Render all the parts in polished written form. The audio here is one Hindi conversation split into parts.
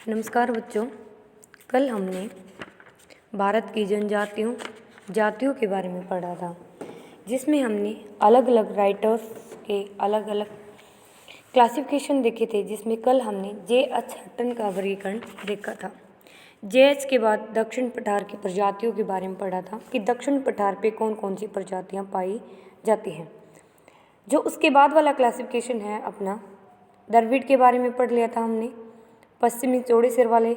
नमस्कार बच्चों। कल हमने भारत की जनजातियों जातियों के बारे में पढ़ा था, जिसमें हमने अलग अलग राइटर्स के अलग अलग क्लासिफिकेशन देखे थे। जिसमें कल हमने J.H. हटन का वर्गीकरण देखा था। J.H. के बाद दक्षिण पठार की प्रजातियों के बारे में पढ़ा था कि दक्षिण पठार पे कौन कौन सी प्रजातियाँ पाई जाती हैं। जो उसके बाद वाला क्लासिफिकेशन है अपना द्रविड़ के बारे में पढ़ लिया था हमने, पश्चिमी चौड़े सिर वाले।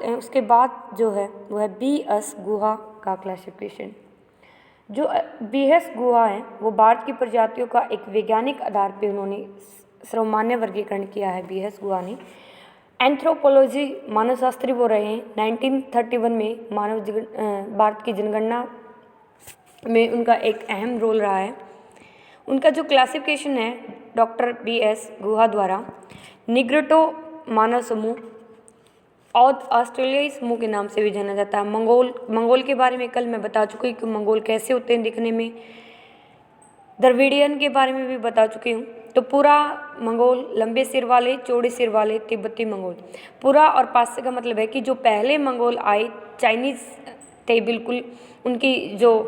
उसके बाद जो है वो है B.S. गुहा का क्लासिफिकेशन। जो B.S. गुहा है वो भारत की प्रजातियों का एक वैज्ञानिक आधार पे उन्होंने सर्वमान्य वर्गीकरण किया है। B.S. गुहा ने एंथ्रोपोलॉजी मानवशास्त्री वो रहे हैं। 1931 में भारत की जनगणना में उनका एक अहम रोल रहा है। उनका जो क्लासिफिकेशन है डॉक्टर B.S. गुहा द्वारा निग्रोटो मानव समूह और ऑस्ट्रेलियाई समूह के नाम से भी जाना जाता है। मंगोल के बारे में कल मैं बता चुकी हूँ कि मंगोल कैसे होते हैं दिखने में। द्रविडियन के बारे में भी बता चुकी हूँ। तो पूरा मंगोल, लंबे सिर वाले, चौड़े सिर वाले, तिब्बती मंगोल। पूरा और पास्य का मतलब है कि जो पहले मंगोल आए चाइनीज़ थे, बिल्कुल उनकी जो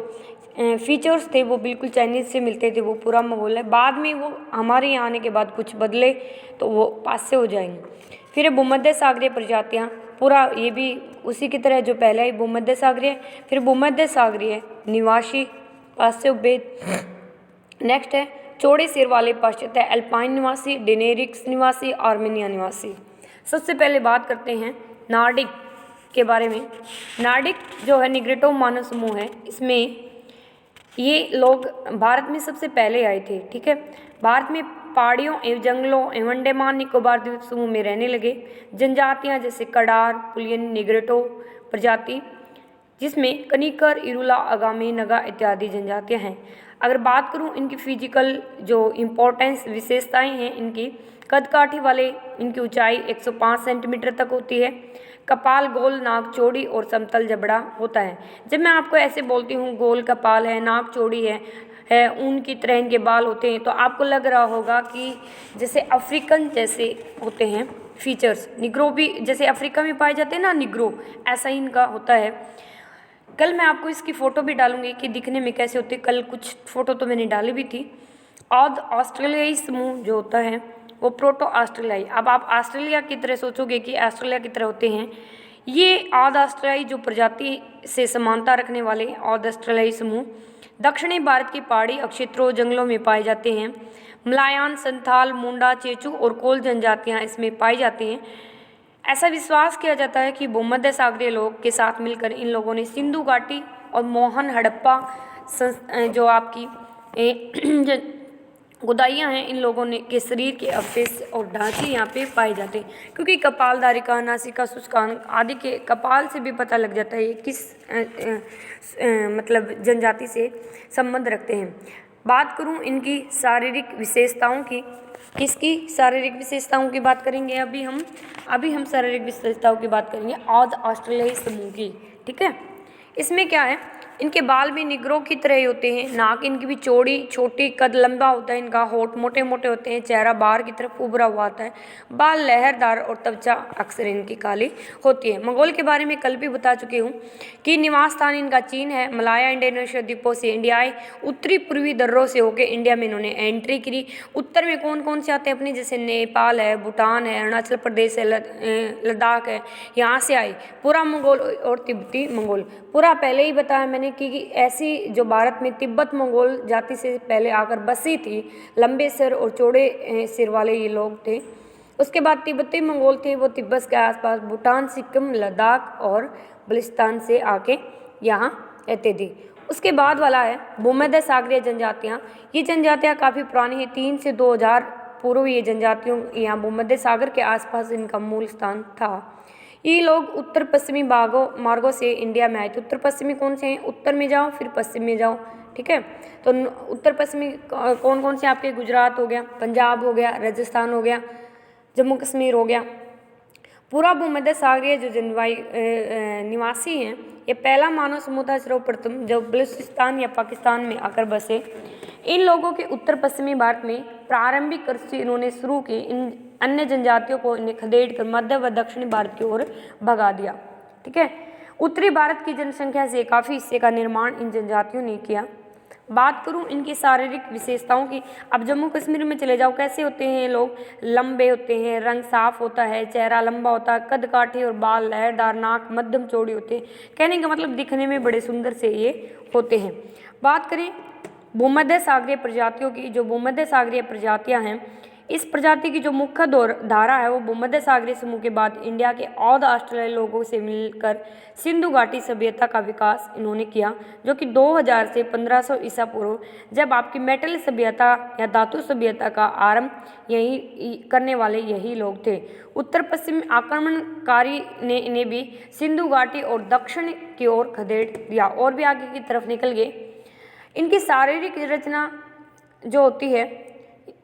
फीचर्स थे वो बिल्कुल चाइनीज़ से मिलते थे, वो पूरा मंगोल है। बाद में वो हमारे यहाँ आने के बाद कुछ बदले तो वो पास्य हो जाएंगे। फिर भूमध्य सागरीय प्रजातियाँ, पूरा ये भी उसी की तरह जो पहले ही भूमध्य सागरीय, फिर भूमध्य सागरीय निवासी पास्य उपभेद। नेक्स्ट है चौड़े सिर वाले पाश्चात्य अल्पाइन निवासी, डेनेरिक्स निवासी, आर्मेनिया निवासी। सबसे पहले बात करते हैं नार्डिक के बारे में। नार्डिक जो है निग्रोटो मानव समूह है, इसमें ये लोग भारत में सबसे पहले आए थे। ठीक है, भारत में पहाड़ियों एवं जंगलों एवं अंडमान निकोबार द्वीप समूह में रहने लगे। जनजातियां जैसे कडार, पुलियन, निग्रोटो प्रजाति, जिसमें कनिकर, इरुला, आगामी, नगा इत्यादि जनजातियां हैं। अगर बात करूं इनकी फिजिकल जो इम्पोर्टेंस विशेषताएं हैं, इनकी कद काठी वाले, इनकी ऊंचाई 105 सेंटीमीटर तक होती है। कपाल गोल, नाक चौड़ी और समतल जबड़ा होता है। जब मैं आपको ऐसे बोलती हूँ गोल कपाल है, नाक चौड़ी है ऊन की तरह इनके बाल होते हैं, तो आपको लग रहा होगा कि जैसे अफ्रीकन जैसे होते हैं फीचर्स। निग्रो भी जैसे अफ्रीका में पाए जाते हैं ना, निग्रो, ऐसा ही इनका होता है। कल मैं आपको इसकी फ़ोटो भी डालूंगी कि दिखने में कैसे होते हैं। कल कुछ फ़ोटो तो मैंने डाली भी थी। और ऑस्ट्रेलियाई समूह जो होता है वो प्रोटो ऑस्ट्रेलियाई। अब आप ऑस्ट्रेलिया की तरह सोचोगे कि ऑस्ट्रेलिया की तरह होते हैं। ये आद ऑस्ट्रेलियाई जो प्रजाति से समानता रखने वाले आद ऑस्ट्रेलियाई समूह दक्षिणी भारत की पहाड़ी क्षेत्रों जंगलों में पाए जाते हैं। मलायान, संथाल, मुंडा, चेचू और कोल जनजातियाँ इसमें पाई जाती हैं। ऐसा विश्वास किया जाता है कि भूमध्य सागरीय लोग के साथ मिलकर इन लोगों ने सिंधु घाटी और मोहन हड़प्पा जो आपकी खुदाइयाँ हैं, इन लोगों ने के शरीर के अवशेष और ढांचे यहाँ पे पाए जाते हैं। क्योंकि कपालधारिका, नासिका, शुष्कांग आदि के कपाल से भी पता लग जाता है ये किस मतलब जनजाति से संबंध रखते हैं। बात करूँ इनकी शारीरिक विशेषताओं की, किसकी शारीरिक विशेषताओं की बात करेंगे अभी हम शारीरिक विशेषताओं की बात करेंगे आद ऑस्ट्रेलियाई समूह की। ठीक है, इसमें क्या है, इनके बाल भी निग्रो की तरह ही होते हैं। नाक इनकी भी चौड़ी छोटी, कद लंबा होता है इनका, होठ मोटे मोटे होते हैं, चेहरा बाहर की तरफ उभरा हुआ आता है, बाल लहरदार और त्वचा अक्सर इनकी काली होती है। मंगोल के बारे में कल भी बता चुकी हूँ कि निवास स्थान इनका चीन है। मलाया इंडोनेशिया द्वीपों से इंडिया आए, उत्तरी पूर्वी दर्रों से होकर इंडिया में इन्होंने एंट्री करी। उत्तर में कौन कौन से आते हैं अपने, जैसे नेपाल है, भूटान है, अरुणाचल प्रदेश है, लद्दाख है, यहाँ से आए। पूरा मंगोल और तिब्बती मंगोल, पूरा पहले ही बताया मैंने कि ऐसी जो भारत में तिब्बत मंगोल जाति से पहले आकर बसी थी, लंबे सिर और चौड़े सिर वाले ये लोग थे। उसके बाद तिब्बती मंगोल थे, वो तिब्बत के आसपास भूटान, सिक्किम, लद्दाख और बलिस्तान से आके यहाँ रहते थे। उसके बाद वाला है भूमध्य सागरीय जनजातियाँ। ये जनजातियाँ काफ़ी पुरानी है, 3 से 2000 पूर्व ये जनजातियों यहाँ भूमध्य सागर के आसपास इनका मूल स्थान था। ये लोग उत्तर पश्चिमी मार्गों से इंडिया में आए थे। उत्तर पश्चिमी कौन से हैं, उत्तर में जाओ फिर पश्चिम में जाओ। ठीक है, तो उत्तर पश्चिमी कौन कौन से आपके, गुजरात हो गया, पंजाब हो गया, राजस्थान हो गया, जम्मू कश्मीर हो गया। पूरा भूमध्य सागरीय जो निवासी हैं, ये पहला मानव समूह था सर्वप्रथम जो बलूचिस्तान या पाकिस्तान में आकर बसे। इन लोगों के उत्तर पश्चिमी भारत में प्रारंभिक कृषि इन्होंने शुरू की। इन अन्य जनजातियों को इन्हें खदेड़ कर मध्य व दक्षिणी भारत की ओर भगा दिया। ठीक है, उत्तरी भारत की जनसंख्या से काफ़ी हिस्से का निर्माण इन जनजातियों ने किया। बात करूं इनकी शारीरिक विशेषताओं की, अब जम्मू कश्मीर में चले जाओ, कैसे होते हैं ये लोग, लंबे होते हैं, रंग साफ होता है, चेहरा लंबा होता है, कद काठे और बाल लहरदार, नाक मध्यम चौड़ी होते हैं। कहने का मतलब दिखने में बड़े सुंदर से ये होते हैं। बात करें भूमध्य सागरीय प्रजातियों की, जो भूमध्य सागरीय प्रजातियां हैं, इस प्रजाति की जो मुख्य धारा है वो भूमध्य सागरीय समूह के बाद इंडिया के औध ऑस्ट्रेलियाई लोगों से मिलकर सिंधु घाटी सभ्यता का विकास इन्होंने किया, जो कि 2000 से 1500 ईसा पूर्व, जब आपकी मेटल सभ्यता या धातु सभ्यता का आरंभ यही करने वाले यही लोग थे। उत्तर पश्चिम आक्रमणकारी ने इन्हें भी सिंधु घाटी और दक्षिण की ओर खदेड़ दिया और भी आगे की तरफ निकल गए। इनकी शारीरिक रचना जो होती है,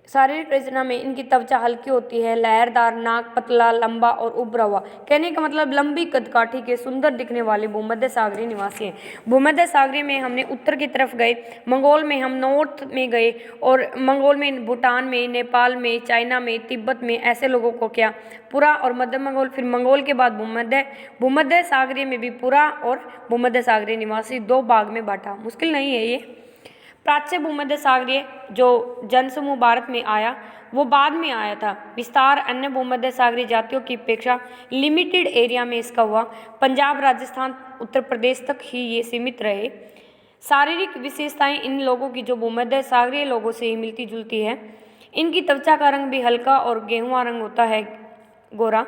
शारीरिक रचना में इनकी त्वचा हल्की होती है, लहरदार, नाक पतला, लंबा और उभरा हुआ। कहने का मतलब लंबी कदकाठी के सुंदर दिखने वाले भूमध्य सागरीय निवासी हैं। भूमध्य सागरीय में हमने उत्तर की तरफ गए, मंगोल में हम नॉर्थ में गए, और मंगोल में, भूटान में, नेपाल में, चाइना में, तिब्बत में ऐसे लोगों को क्या पुरा और मध्य मंगोल, फिर मंगोल के बाद भूमध्य सागरीय में भी पुरा और भूमध्य सागरीय निवासी दो भाग में बांटा। मुश्किल नहीं है ये। प्राच्य भूमध्य सागरीय जो जनसमूह भारत में आया वो बाद में आया था। विस्तार अन्य भूमध्य सागरीय जातियों की अपेक्षा लिमिटेड एरिया में इसका हुआ। पंजाब, राजस्थान, उत्तर प्रदेश तक ही ये सीमित रहे। शारीरिक विशेषताएं इन लोगों की जो भूमध्य सागरीय लोगों से ही मिलती जुलती है। इनकी त्वचा का रंग भी हल्का और गेहुआ रंग होता है, गोरा।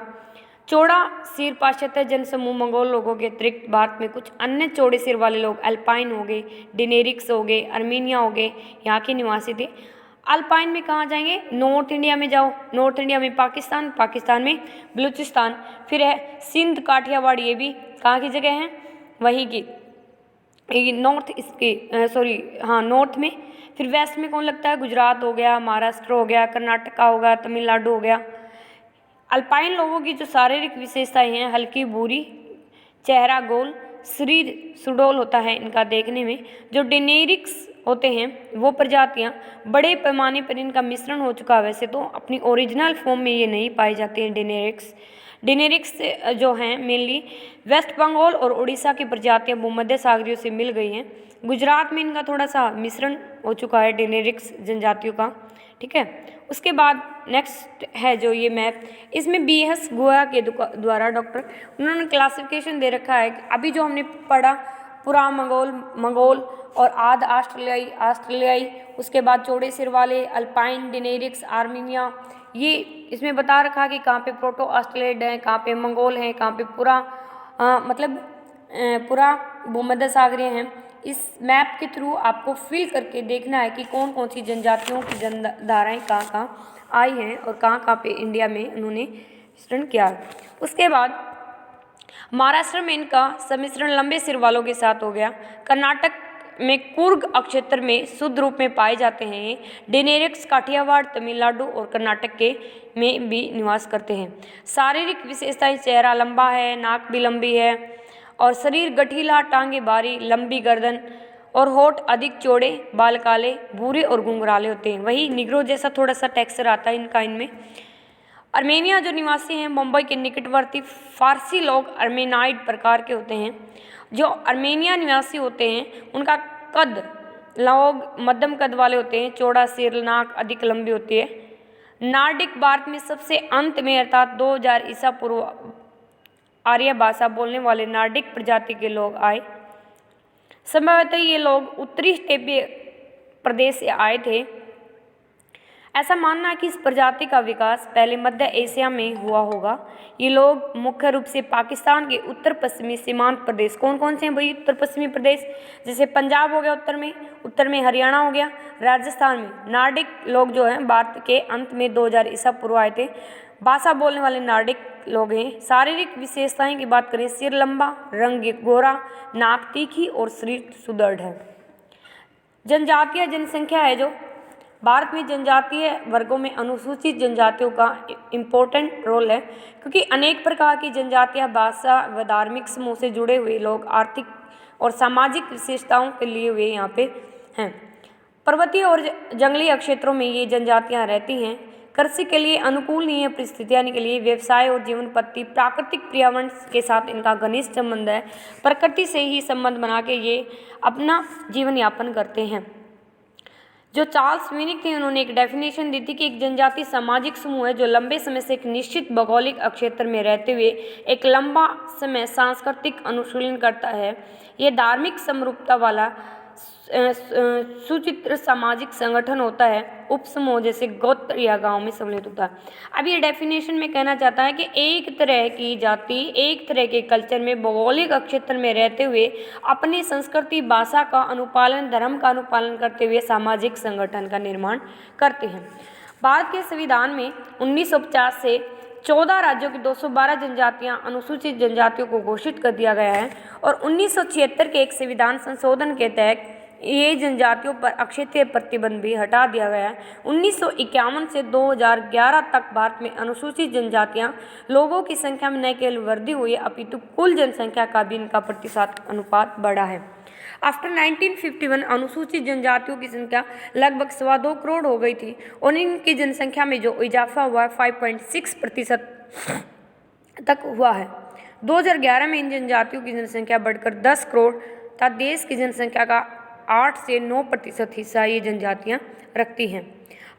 चौड़ा सिर पाश्चात्य जनसमूह मंगोल लोगों के अतिरिक्त भारत में कुछ अन्य चौड़े सिर वाले लोग अल्पाइन हो गए, डिनेरिक्स हो गए, अर्मीनिया हो गए, यहाँ के निवासी थे। अल्पाइन में कहाँ जाएंगे, नॉर्थ इंडिया में जाओ, नॉर्थ इंडिया में पाकिस्तान, पाकिस्तान में बलूचिस्तान, फिर है सिंध, काठियावाड़, ये भी कहाँ की जगह है, वहीं की नॉर्थ नॉर्थ में। फिर वेस्ट में कौन लगता है, गुजरात हो गया, महाराष्ट्र हो गया, कर्नाटका हो गया, तमिलनाडु हो गया। अल्पाइन लोगों की जो शारीरिक विशेषताएं हैं, हल्की भूरी, चेहरा गोल, शरीर सुडौल होता है इनका देखने में। जो डिनेरिक्स होते हैं वो प्रजातियां बड़े पैमाने पर इनका मिश्रण हो चुका है। वैसे तो अपनी ओरिजिनल फॉर्म में ये नहीं पाई जाती हैं डिनेरिक्स जो हैं मेनली वेस्ट बंगाल और उड़ीसा की प्रजातियां भूमध्य सागरीय से मिल गई हैं। गुजरात में इनका थोड़ा सा मिश्रण हो चुका है डिनेरिक्स जनजातियों का। ठीक है, उसके बाद नेक्स्ट है जो ये मैप, इसमें BS गोया के द्वारा डॉक्टर उन्होंने क्लासिफिकेशन दे रखा है। अभी जो हमने पढ़ा पुरा मंगोल और आध ऑस्ट्रेलियाई, उसके बाद चौड़े सिर वाले अल्पाइन, डिनेरिक्स, आर्मीनिया, ये इसमें बता रखा कि कहाँ पे प्रोटो ऑस्ट्रेलियाइड है, कहाँ पे मंगोल है, कहाँ पे पूरा भूमध्य सागरीय हैं। इस मैप के थ्रू आपको फिल करके देखना है कि कौन कौन सी जनजातियों की धाराएं कहाँ कहाँ आई हैं और कहाँ कहाँ पे इंडिया में उन्होंने मिश्रण किया। उसके बाद महाराष्ट्र में इनका सम्मिश्रण लंबे सिर वालों के साथ हो गया। कर्नाटक में कुर्ग क्षेत्र में शुद्ध रूप में पाए जाते हैं। डिनेरिक्स काठियावाड़, तमिलनाडु और कर्नाटक के में भी निवास करते हैं। शारीरिक विशेषताएं, चेहरा लंबा है, नाक भी लंबी है और शरीर गठीला, टांगे भारी, लंबी गर्दन और होठ अधिक चौड़े, बाल काले, भूरे और घुंघराले होते हैं। वही निग्रो जैसा थोड़ा सा टेक्सचर आता है इनका इनमें। अर्मेनिया जो निवासी हैं मुंबई के निकटवर्ती फारसी लोग अर्मेनाइड प्रकार के होते हैं। जो अर्मेनिया निवासी होते हैं उनका कद लोग मध्यम कद वाले होते हैं, चौड़ा सिर, नाक अधिक लंबी होती है। नार्डिक भारत में सबसे अंत में अर्थात 2000 ईसा पूर्व आर्य भाषा बोलने वाले नार्डिक प्रजाति के लोग आए। संभवतः ये लोग उत्तरी स्टेपीय प्रदेश से आए थे। ऐसा मानना है कि इस प्रजाति का विकास पहले मध्य एशिया में हुआ होगा। ये लोग मुख्य रूप से पाकिस्तान के उत्तर पश्चिमी सीमांत प्रदेश, कौन कौन से हैं भाई उत्तर पश्चिमी प्रदेश, जैसे पंजाब हो गया उत्तर में हरियाणा हो गया, राजस्थान में। नार्डिक लोग जो हैं भारत के अंत में 2000 ईसा पूर्व आए थे। भाषा बोलने वाले नार्डिक लोग हैं। शारीरिक विशेषताएं की बात करें, सिर लंबा, रंग गोरा, नाक तीखी और शरीर सुदृढ़ है। जनजातीय जनसंख्या है जो भारत में जनजातीय वर्गों में अनुसूचित जनजातियों का इम्पोर्टेंट रोल है, क्योंकि अनेक प्रकार की जनजातियां भाषा व धार्मिक समूह से जुड़े हुए लोग आर्थिक और सामाजिक विशेषताओं के लिए हुए यहाँ पे हैं। पर्वतीय और जंगली क्षेत्रों में ये जनजातियां रहती हैं। कृषि के लिए अनुकूलनीय परिस्थितियाँ के लिए व्यवसाय और जीवन पद्धति, प्राकृतिक पर्यावरण के साथ इनका घनिष्ठ संबंध है। प्रकृति से ही संबंध बना के ये अपना जीवन यापन करते हैं। जो चार्ल्स विनिक थे, उन्होंने एक डेफिनेशन दी थी कि एक जनजाति सामाजिक समूह है जो लंबे समय से एक निश्चित भौगोलिक क्षेत्र में रहते हुए एक लंबा समय सांस्कृतिक अनुशीलन करता है। ये धार्मिक समरूपता वाला सुचित्र सामाजिक संगठन होता है। उपसमूह जैसे गोत्र या गांव में सम्मिलित होता है। अब ये डेफिनेशन में कहना चाहता है कि एक तरह की जाति एक तरह के कल्चर में भौगोलिक क्षेत्र में रहते हुए अपनी संस्कृति, भाषा का अनुपालन, धर्म का अनुपालन करते हुए सामाजिक संगठन का निर्माण करते हैं। भारत के संविधान में 1950 से 14 राज्यों की 212 जनजातियां अनुसूचित जनजातियों को घोषित कर दिया गया है और 1976 के एक संविधान संशोधन के तहत ये जनजातियों पर क्षेत्रीय प्रतिबंध भी हटा दिया गया है। 1951 से 2011 तक भारत में अनुसूचित जनजातियां लोगों की संख्या में न केवल वृद्धि हुई है अपितु कुल जनसंख्या का भी इनका प्रतिशत अनुपात बढ़ा है। आफ्टर 1951 अनुसूचित जनजातियों की संख्या लगभग 2.25 करोड़ हो गई थी और इनकी जनसंख्या में जो इजाफा हुआ है 5.6% तक हुआ है। 2011 में इन जनजातियों की जनसंख्या बढ़कर 10 करोड़ तथा देश की जनसंख्या का 8 से 9% हिस्सा ये जनजातियां रखती हैं।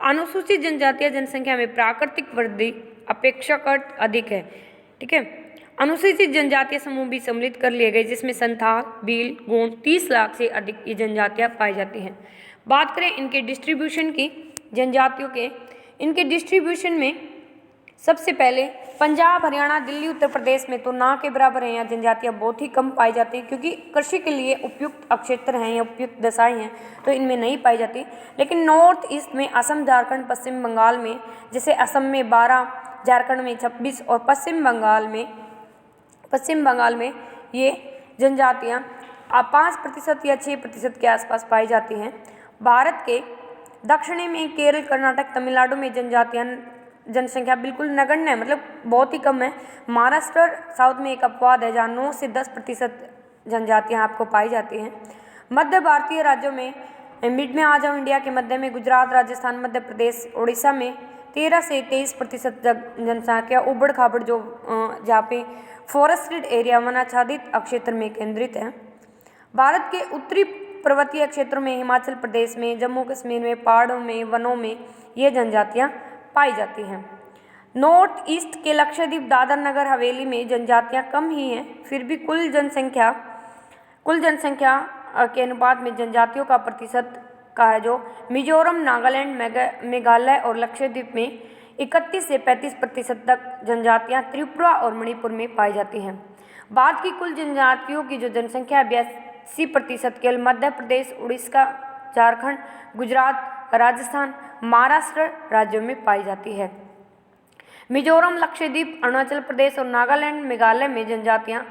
अनुसूचित जनजातियां जनसंख्या में प्राकृतिक वृद्धि अपेक्षाकृत अधिक है। ठीक है, अनुसूचित जनजातीय समूह भी सम्मिलित कर लिए गए जिसमें संथाल, भील, गोंड 30 लाख से अधिक ये जनजातियां पाई जाती हैं। बात करें इनके डिस्ट्रीब्यूशन की, जनजातियों के इनके डिस्ट्रीब्यूशन में सबसे पहले पंजाब, हरियाणा, दिल्ली, उत्तर प्रदेश में तो ना के बराबर हैं। यहाँ जनजातियाँ बहुत ही कम पाई जाती हैं क्योंकि कृषि के लिए उपयुक्त क्षेत्र हैं या उपयुक्त दशाएँ हैं तो इनमें नहीं पाई जाती। लेकिन नॉर्थ ईस्ट में असम, झारखंड, पश्चिम बंगाल में, जैसे असम में 12, झारखंड में 26 और पश्चिम बंगाल में ये जनजातियाँ 5% या 6% के आसपास पाई जाती हैं। भारत के दक्षिणी में केरल, कर्नाटक, तमिलनाडु में जनसंख्या बिल्कुल नगण्य है, मतलब बहुत ही कम है। महाराष्ट्र, साउथ में एक अपवाद है जहाँ 9 से 10% जनजातियाँ आपको पाई जाती हैं। मध्य भारतीय राज्यों में मिड में आ जाओ, इंडिया के मध्य में गुजरात, राजस्थान, मध्य प्रदेश, उड़ीसा में 13 से 23% जनसंख्या उबड़ खाबड़ जहाँ पे फॉरेस्टेड एरिया, वनाच्छादित क्षेत्र में केंद्रित है। भारत के उत्तरी पर्वतीय क्षेत्रों में, हिमाचल प्रदेश में, जम्मू कश्मीर में, पहाड़ों में, वनों में ये जनजातियाँ पाई जाती हैं। नॉर्थ ईस्ट के लक्षद्वीप, दादर नगर हवेली में जनजातियाँ कम ही हैं, फिर भी कुल जनसंख्या के अनुपात में जनजातियों का प्रतिशत का है जो मिजोरम, नागालैंड, मेघालय और लक्षद्वीप में 31 से 35% तक जनजातियाँ त्रिपुरा और मणिपुर में पाई जाती हैं। भारत की कुल जनजातियों की जो जनसंख्या 82% केवल मध्य प्रदेश, उड़ीसा, झारखंड, गुजरात, राजस्थान, महाराष्ट्र राज्यों में पाई जाती है। मिजोरम, लक्षद्वीप, अरुणाचल प्रदेश और नागालैंड, मेघालय में जनजातियाँ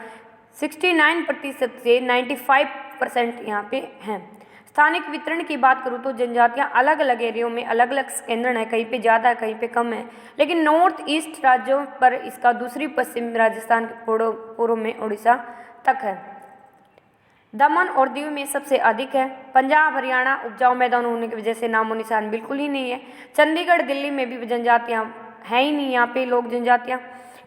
69% से 95% यहाँ पे हैं। स्थानिक वितरण की बात करूँ तो जनजातियाँ अलग अलग एरियो में अलग अलग केंद्र है, कहीं पे ज़्यादा है, कहीं पे कम है। लेकिन नॉर्थ ईस्ट राज्यों पर इसका दूसरी पश्चिम राजस्थान के पूर्व में उड़ीसा तक है। दमन और दीव में सबसे अधिक है। पंजाब, हरियाणा उपजाऊ मैदान होने की वजह से नामो निशान बिल्कुल ही नहीं है। चंडीगढ़, दिल्ली में भी जनजातियाँ हैं ही नहीं, यहाँ पे जनजातियाँ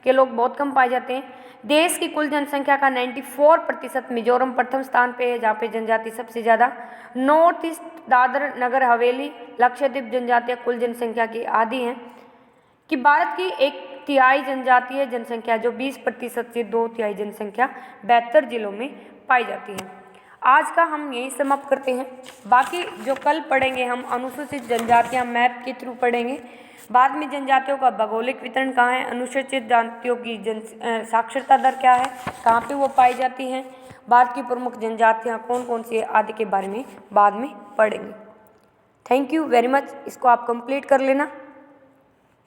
के लोग बहुत कम पाए जाते हैं। देश की कुल जनसंख्या का 94% मिजोरम प्रथम स्थान पे है जहाँ पे जनजाति सबसे ज़्यादा। नॉर्थ ईस्ट, दादर नगर हवेली, लक्षद्वीप जनजातियाँ कुल जनसंख्या की आधी हैं। कि भारत की 1/3 जनजातीय जनसंख्या जो 20% से 2/3 जनसंख्या 72 जिलों में पाई जाती है। आज का हम यही समाप्त करते हैं। बाकी जो कल पढ़ेंगे हम अनुसूचित जनजातियाँ मैप के थ्रू पढ़ेंगे। बाद में जनजातियों का भौगोलिक वितरण कहाँ है, अनुसूचित जातियों की साक्षरता दर क्या है, कहाँ पे वो पाई जाती हैं, भारत की प्रमुख जनजातियाँ कौन कौन सी आदि के बारे में बाद में पढ़ेंगे। Thank you very much. इसको आप कंप्लीट कर लेना।